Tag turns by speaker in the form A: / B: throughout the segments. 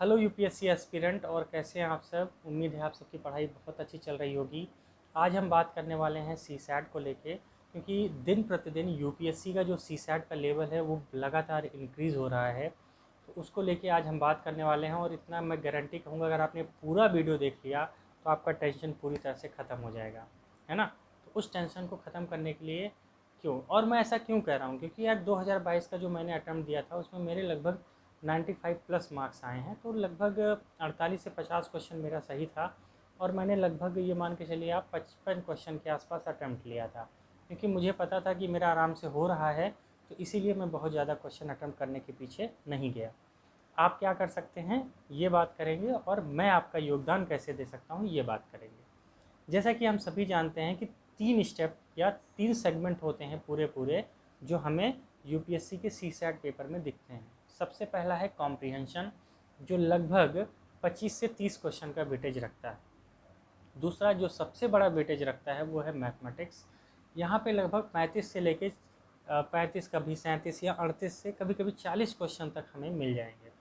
A: Hello UPSC aspirant, और कैसे हैं आप सब। उम्मीद है आप सबकी पढ़ाई बहुत अच्छी चल रही होगी। आज हम बात करने वाले हैं सीसैट को लेके, क्योंकि दिन प्रतिदिन यूपीएससी का जो सीसैट का लेवल है वो लगातार इंक्रीज़ हो रहा है। तो उसको लेके आज हम बात करने वाले हैं, और इतना मैं गारंटी कहूँगा, अगर आपने पूरा वीडियो देख लिया तो आपका टेंशन पूरी तरह से ख़त्म हो जाएगा, है ना। तो उस टेंशन को ख़त्म करने के लिए और मैं ऐसा क्यों कह रहा हूँ, क्योंकि यार 2022 का जो मैंने अटैम्प्ट दिया था उसमें मेरे लगभग 95 प्लस मार्क्स आए हैं। तो लगभग 48 से 50 क्वेश्चन मेरा सही था, और मैंने लगभग ये मान के चलिए आप 55 क्वेश्चन के आसपास अटैम्प्ट लिया था, क्योंकि मुझे पता था कि मेरा आराम से हो रहा है। तो इसीलिए मैं बहुत ज़्यादा क्वेश्चन अटैम्प्ट करने के पीछे नहीं गया। आप क्या कर सकते हैं ये बात करेंगे, और मैं आपका योगदान कैसे दे सकता हूँ ये बात करेंगे। जैसा कि हम सभी जानते हैं कि 3 स्टेप या 3 सेगमेंट होते हैं पूरे पूरे, जो हमें यूपीएससी के सीसैट पेपर में दिखते हैं। सबसे पहला है कॉम्प्रिहेंशन, जो लगभग 25 से 30 क्वेश्चन का वेटेज रखता है। दूसरा जो सबसे बड़ा वेटेज रखता है वो है मैथमेटिक्स। यहाँ पे लगभग 35 से लेके 35, कभी 37 या 38 से कभी कभी 40 क्वेश्चन तक हमें मिल जाएंगे।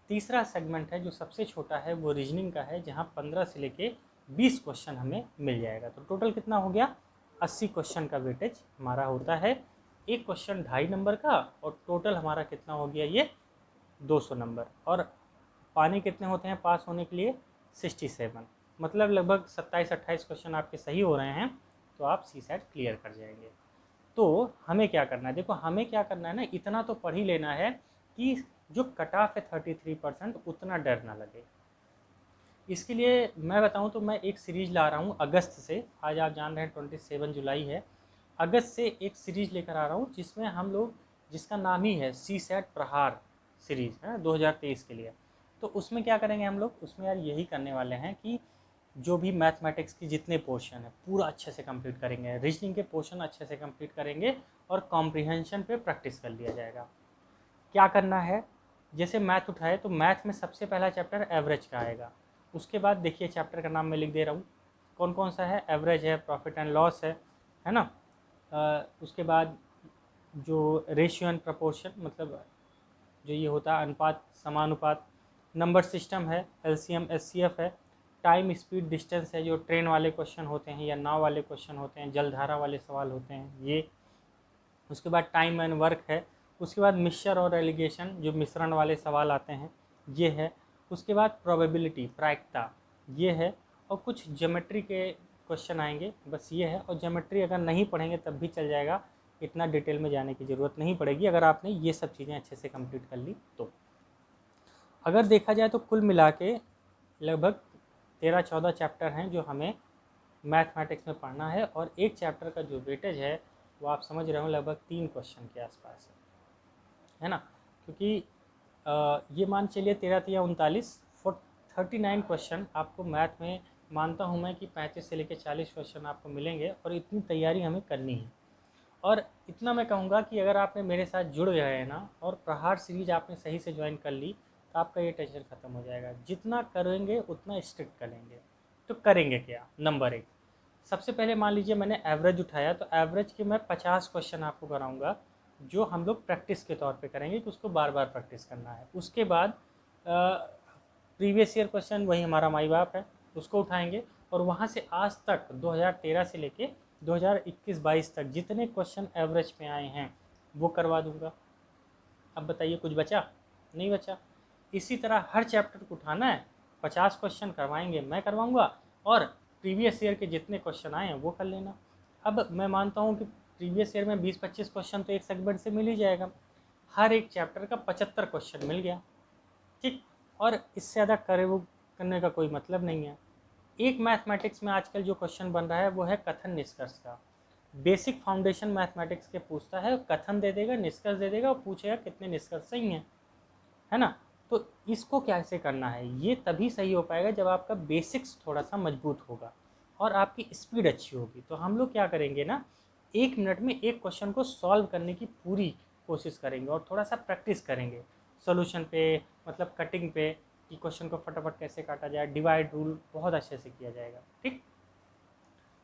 A: तीसरा सेगमेंट है जो सबसे छोटा है, वो रीजनिंग का है, जहाँ 15 से लेके 20 क्वेश्चन हमें मिल जाएगा। तो टोटल कितना हो गया, 80 क्वेश्चन का वेटेज हमारा होता है। एक क्वेश्चन 2.5 नंबर का, और टोटल हमारा कितना हो गया ये 200 नंबर। और पाने कितने होते हैं पास होने के लिए, 67। मतलब लगभग 27-28 क्वेश्चन आपके सही हो रहे हैं तो आप सीसैट क्लियर कर जाएंगे। तो हमें क्या करना है, देखो हमें क्या करना है ना, इतना तो पढ़ ही लेना है कि जो कट ऑफ है 33% उतना डर ना लगे। इसके लिए मैं बताऊं तो मैं एक सीरीज ला रहा हूं अगस्त से। आज आप जान रहे हैं 27 जुलाई है। अगस्त से एक सीरीज लेकर आ रहा हूं जिसमें हम लोग, जिसका नाम ही है सीसैट प्रहार सीरीज है 2023 के लिए। तो उसमें क्या करेंगे हम लोग, उसमें यार यही करने वाले हैं कि जो भी मैथमेटिक्स की जितने पोर्शन है पूरा अच्छे से कंप्लीट करेंगे, रीजनिंग के पोर्शन अच्छे से कंप्लीट करेंगे, और कॉम्प्रिहेंशन पे प्रैक्टिस कर लिया जाएगा। क्या करना है, जैसे मैथ उठाए तो मैथ में सबसे पहला चैप्टर एवरेज का आएगा। उसके बाद देखिए चैप्टर का नाम मैं लिख दे रहा हूँ, कौन कौन सा है, एवरेज है, प्रॉफिट एंड लॉस है ना। उसके बाद जो रेशियो एंड प्रपोर्शन, मतलब जो ये होता है अनुपात समानुपात, नंबर सिस्टम है, एलसीएम एचसीएफ है, टाइम स्पीड डिस्टेंस है, जो ट्रेन वाले क्वेश्चन होते हैं या नाव वाले क्वेश्चन होते हैं, जलधारा वाले सवाल होते हैं ये। उसके बाद टाइम एंड वर्क है। उसके बाद मिक्सचर और एलिगेशन, जो मिश्रण वाले सवाल आते हैं ये है। उसके बाद प्रोबेबिलिटी प्रायिकता ये है। और कुछ ज्योमेट्री के क्वेश्चन आएंगे, बस ये है। और ज्योमेट्री अगर नहीं पढ़ेंगे तब भी चल जाएगा, इतना डिटेल में जाने की ज़रूरत नहीं पड़ेगी अगर आपने ये सब चीज़ें अच्छे से कंप्लीट कर ली तो। अगर देखा जाए तो कुल मिला के लगभग 13-14 चैप्टर हैं जो हमें मैथमेटिक्स में पढ़ना है, और एक चैप्टर का जो वेटेज है वो आप समझ रहे हो लगभग 3 क्वेश्चन के आसपास है ना। क्योंकि ये मान चलिए 13 या 39 39 क्वेश्चन आपको मैथ में, मानता हूँ मैं कि 35 से लेकर 40 क्वेश्चन आपको मिलेंगे, और इतनी तैयारी हमें करनी है। और इतना मैं कहूँगा कि अगर आपने मेरे साथ जुड़ गए हैं ना, और प्रहार सीरीज आपने सही से ज्वाइन कर ली, तो आपका ये टेंशन ख़त्म हो जाएगा। जितना करेंगे उतना स्ट्रिक्ट करेंगे। तो करेंगे क्या, नंबर 1, सबसे पहले मान लीजिए मैंने एवरेज उठाया, तो एवरेज के मैं 50 क्वेश्चन आपको कराऊंगा, जो हम लोग प्रैक्टिस के तौर पे करेंगे कि उसको बार बार प्रैक्टिस करना है। उसके बाद प्रीवियस ईयर क्वेश्चन, वही हमारा माई बाप है, उसको उठाएंगे, और वहाँ से आज तक 2013 से लेके 2021-22 तक जितने क्वेश्चन एवरेज पे आए हैं वो करवा दूंगा। अब बताइए कुछ बचा, नहीं बचा। इसी तरह हर चैप्टर को उठाना है, 50 क्वेश्चन करवाएंगे, मैं करवाऊंगा, और प्रीवियस ईयर के जितने क्वेश्चन आए हैं वो कर लेना। अब मैं मानता हूँ कि प्रीवियस ईयर में 20-25 क्वेश्चन तो एक सेगमेंट से मिल ही जाएगा, हर एक चैप्टर का 75 क्वेश्चन मिल गया, ठीक। और इससे ज़्यादा करने का कोई मतलब नहीं है। एक मैथमेटिक्स में आजकल जो क्वेश्चन बन रहा है वो है कथन निष्कर्ष का। बेसिक फाउंडेशन मैथमेटिक्स के पूछता है, कथन दे देगा, निष्कर्ष दे देगा, और पूछेगा कितने निष्कर्ष सही हैं, है ना। तो इसको कैसे करना है, ये तभी सही हो पाएगा जब आपका बेसिक्स थोड़ा सा मजबूत होगा और आपकी स्पीड अच्छी होगी। तो हम लोग क्या करेंगे ना, 1 मिनट में एक क्वेश्चन को सॉल्व करने की पूरी कोशिश करेंगे, और थोड़ा सा प्रैक्टिस करेंगे सोल्यूशन पे, मतलब कटिंग पे, कि क्वेश्चन को फटाफट कैसे काटा जाए, डिवाइड रूल बहुत अच्छे से किया जाएगा, ठीक।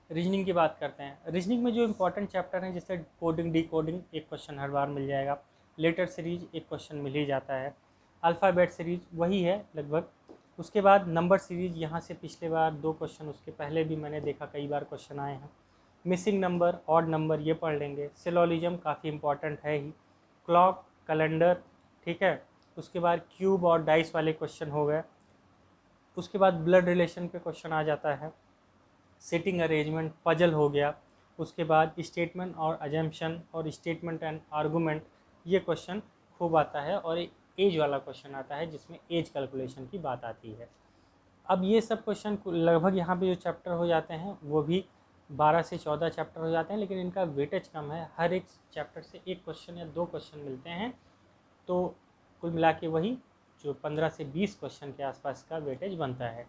A: रीजनिंग की बात करते हैं। रीजनिंग में जो इंपॉर्टेंट चैप्टर हैं, जैसे कोडिंग डी कोडिंग, एक क्वेश्चन हर बार मिल जाएगा। लेटर सीरीज एक क्वेश्चन मिल ही जाता है। अल्फ़ाबेट सीरीज वही है लगभग। उसके बाद नंबर सीरीज, यहाँ से पिछले बार 2 क्वेश्चन, उसके पहले भी मैंने देखा कई बार क्वेश्चन आए हैं। मिसिंग नंबर, ऑड नंबर, ये पढ़ लेंगे। सिलोजिज्म काफ़ी इंपॉर्टेंट है ही। क्लॉक, कैलेंडर, ठीक है। उसके बाद क्यूब और डाइस वाले क्वेश्चन हो गए। उसके बाद ब्लड रिलेशन पे क्वेश्चन आ जाता है। सिटिंग अरेंजमेंट, पजल हो गया। उसके बाद स्टेटमेंट और अजम्पशन और स्टेटमेंट एंड आर्गूमेंट, ये क्वेश्चन खूब आता है। और एज वाला क्वेश्चन आता है जिसमें एज कैलकुलेशन की बात आती है। अब ये सब क्वेश्चन लगभग यहाँ पे जो चैप्टर हो जाते हैं वो भी 12 से 14 चैप्टर हो जाते हैं, लेकिन इनका वेटेज कम है। हर एक चैप्टर से एक क्वेश्चन या 2 क्वेश्चन मिलते हैं, तो कुल मिला के वही जो 15 से 20 क्वेश्चन के आसपास का वेटेज बनता है।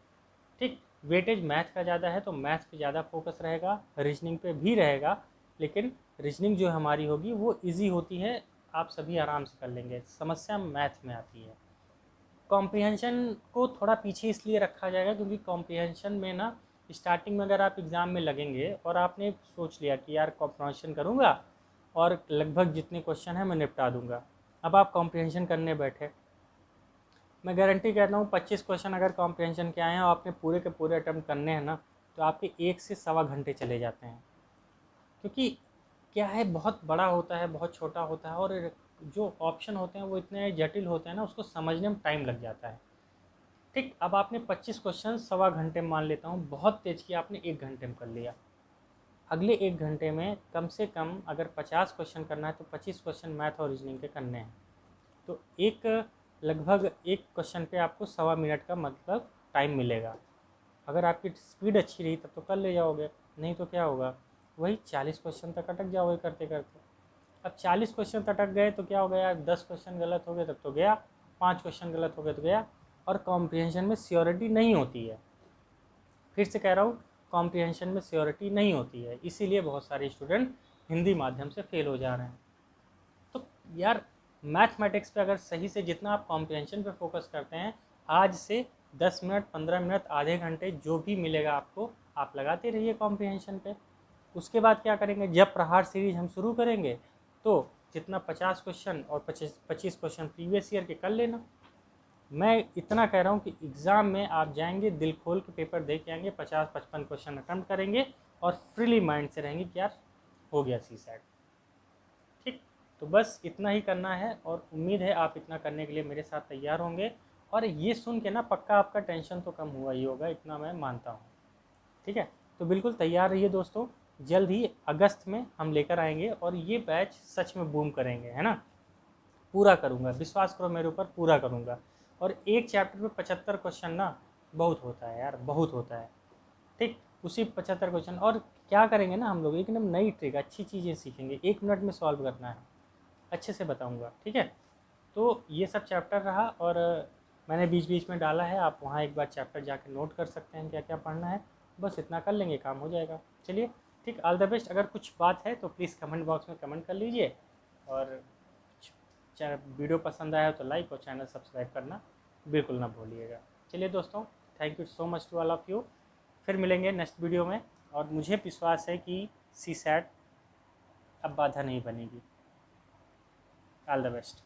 A: ठीक, वेटेज मैथ का ज़्यादा है तो मैथ पे ज़्यादा फोकस रहेगा, रीजनिंग पे भी रहेगा, लेकिन रीजनिंग जो हमारी होगी वो इजी होती है, आप सभी आराम से कर लेंगे। समस्या मैथ में आती है। कॉम्प्रिहेंशन को थोड़ा पीछे इसलिए रखा जाएगा क्योंकि कॉम्प्रिहेंशन में ना, स्टार्टिंग में अगर आप एग्ज़ाम में लगेंगे और आपने सोच लिया कि यार कॉम्प्रिहेंशन करूँगा और लगभग जितने क्वेश्चन हैं मैं निपटा दूँगा, अब आप कॉम्प्रिहेंशन करने बैठे, मैं गारंटी कहता हूँ 25 क्वेश्चन अगर कॉम्प्रिहेंशन के आए हैं और आपने पूरे के पूरे अटैम्प्ट करने हैं ना, तो आपके 1 से सवा घंटे चले जाते हैं। क्योंकि क्या है, बहुत बड़ा होता है, बहुत छोटा होता है, और जो ऑप्शन होते हैं वो इतने जटिल होते हैं ना, उसको समझने में टाइम लग जाता है। ठीक, अब आपने 25 क्वेश्चन सवा घंटे में मान लेता हूँ, बहुत तेज किया आपने 1 घंटे में कर लिया। अगले 1 घंटे में कम से कम अगर 50 क्वेश्चन करना है तो 25 क्वेश्चन मैथ और रीजनिंग के करने हैं। तो लगभग एक क्वेश्चन पे आपको सवा मिनट का मतलब टाइम मिलेगा। अगर आपकी स्पीड अच्छी रही तब तो कर ले जाओगे, नहीं तो क्या होगा, वही 40 क्वेश्चन तक अटक जाओगे करते करते। अब 40 क्वेश्चन तक अटक गए तो क्या हो गया यार, 10 क्वेश्चन गलत हो गए तब तो गया, 5 क्वेश्चन गलत हो गए तो गया। और कॉम्प्रिहेंशन में श्योरिटी नहीं होती है, फिर से कह रहा हूँ, कॉम्प्रिहेंशन में श्योरिटी नहीं होती है, इसीलिए बहुत सारे स्टूडेंट हिंदी माध्यम से फेल हो जा रहे हैं। तो यार मैथमेटिक्स पे अगर सही से जितना आप कॉम्प्रिहेंशन पे फोकस करते हैं, आज से 10 मिनट, 15 मिनट, आधे घंटे जो भी मिलेगा आपको, आप लगाते रहिए कॉम्प्रिहेंशन पे। उसके बाद क्या करेंगे, जब प्रहार सीरीज हम शुरू करेंगे तो जितना 50 क्वेश्चन और 25 क्वेश्चन प्रीवियस ईयर के कर लेना। मैं इतना कह रहा हूँ कि एग्ज़ाम में आप जाएंगे, दिल खोल के पेपर दे के आएंगे, 50-55 क्वेश्चन अटैम्प्ट करेंगे और फ्रीली माइंड से रहेंगे कि यार हो गया सीसैट। ठीक, तो बस इतना ही करना है और उम्मीद है आप इतना करने के लिए मेरे साथ तैयार होंगे। और ये सुन के ना पक्का आपका टेंशन तो कम हुआ ही होगा, इतना मैं मानता हूँ। ठीक है, तो बिल्कुल तैयार रहिए दोस्तों, जल्द ही अगस्त में हम लेकर आएंगे और ये बैच सच में बूम करेंगे, है ना। पूरा करूँगा, विश्वास करो मेरे ऊपर, पूरा करूँगा। और एक चैप्टर में 75 क्वेश्चन ना बहुत होता है यार, बहुत होता है। ठीक, उसी 75 क्वेश्चन, और क्या करेंगे ना हम लोग, एकदम नई ट्रिक, अच्छी चीज़ें सीखेंगे, 1 मिनट में सॉल्व करना है, अच्छे से बताऊंगा। ठीक है, तो ये सब चैप्टर रहा, और मैंने बीच बीच में डाला है, आप वहाँ एक बार चैप्टर जाकर नोट कर सकते हैं क्या क्या पढ़ना है। बस इतना कर लेंगे, काम हो जाएगा। चलिए ठीक, ऑल द बेस्ट। अगर कुछ बात है तो प्लीज़ कमेंट बॉक्स में कमेंट कर लीजिए, और वीडियो पसंद आया तो लाइक और चैनल सब्सक्राइब करना बिल्कुल ना भूलिएगा। चलिए दोस्तों, thank you so much to all of you. फिर मिलेंगे नेक्स्ट वीडियो में, और मुझे विश्वास है कि सीसैट अब बाधा नहीं बनेगी। All the best.